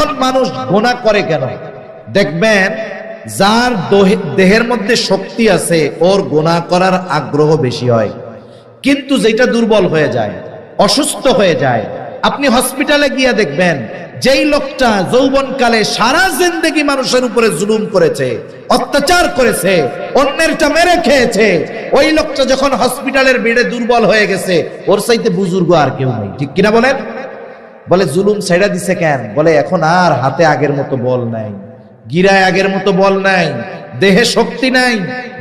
এখন মানুষ গুনাহ করে কেন? দেখবেন যার দেহের মধ্যে শক্তি আছে ওর গুনাহ করার আগ্রহ বেশি হয়, কিন্তু যেটা দুর্বল হয়ে যায়, অসুস্থ হয়ে যায়, আপনি হসপিটালে গিয়ে দেখবেন যেই লোকটা যৌবনকালে সারা জিন্দেগি মানুষের উপরে জুলুম করেছে, অত্যাচার করেছে, অন্যেরটা মেরে খেয়েছে, ওই লোকটা যখন হসপিটালের বেডে দুর্বল হয়ে গেছে, ওর চাইতে বুজুর্গ আর কেউ নেই। ঠিক কিনা বলেন? বলে জুলুম ছেড়ে দিছে কেন? বলে এখন আর হাতে আগের মতো বল নাই, গিরায় আগের মতো বল নাই, দেহে শক্তি নাই,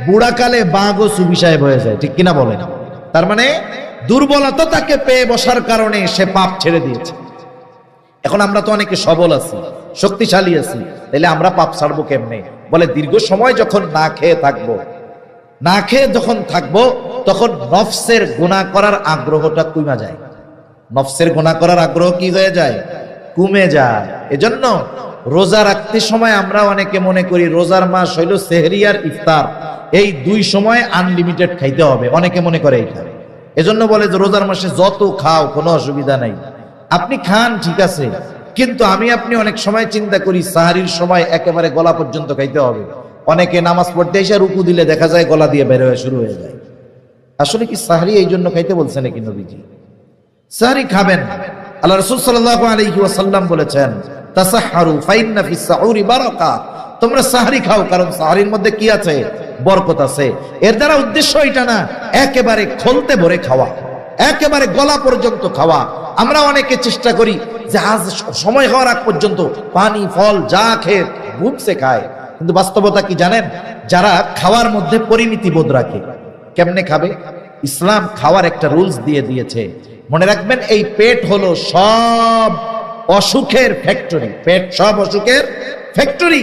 বুড়াকালে বাঘও সুবিষায় হয়ে যায়। ঠিক কিনা বলেন? তার মানে দুর্বলতা তাকে পেয়ে বসার কারণে সে পাপ ছেড়ে দিয়েছে। এখন আমরা তো অনেকে সবল আছি, শক্তিশালী আছি, তাহলে আমরা পাপ ছাড়বো কেমনে? বলে দীর্ঘ সময় যখন না খেয়ে থাকবো, না খেয়ে যখন থাকবো, তখন নফসের গুনাহ করার আগ্রহটা কমে যায়। নফসের গুনাহ করার আগ্রহ কি হয়ে যায়? কমে যায়। এজন্য রোজা রাখতে সময় আমরা অনেকে মনে করি রোজার মাস হইল সেহরি আর ইফতার, এই দুই সময় আনলিমিটেড খাইতে হবে, অনেকে মনে করে এইটা। এজন্য বলে যে রোজার মাসে যত খাও কোনো অসুবিধা নাই, আপনি খান ঠিক আছে, কিন্তু আমি আপনি অনেক সময় চিন্তা করি সাহারির সময় একেবারে গলা পর্যন্ত খাইতে হবে। অনেকে নামাজ পড়তে এসে রুকু দিলে দেখা যায় গলা দিয়ে বের হয়ে শুরু হয়ে যায়। আসলে কি সাহারি এই জন্য খাইতে বলছে নাকি নবীজি? সাহারি খাবেন, আল্লাহ রাসূল সাল্লাল্লাহু আলাইহি ওয়াসাল্লাম বলেছেন তাসাহহারু ফাইন্না ফিস সাহুরি বারাকা, তোমরা সাহারি খাও কারণ সাহারির মধ্যে কি আছে? বরকত আছে। এর দ্বারা উদ্দেশ্য এটা না একেবারে খলতে ভরে খাওয়া, একেবারে গলা পর্যন্ত খাওয়া। আমরা অনেকে চেষ্টা করি যে আজ সময় হওয়ার আগ পর্যন্ত পানি ফল যা খেয়ে বুঝছে খায়, কিন্তু বাস্তবতা কি জানেন? যারা খাওয়ার মধ্যে পরিমিতি বোধ রাখে, কেমনে খাবে? ইসলাম খাওয়ার একটা রুলস দিয়ে দিয়েছে। মনে রাখবেন এই পেট হলো সব অসুখের ফ্যাক্টরি, পেট সব অসুখের ফ্যাক্টরি।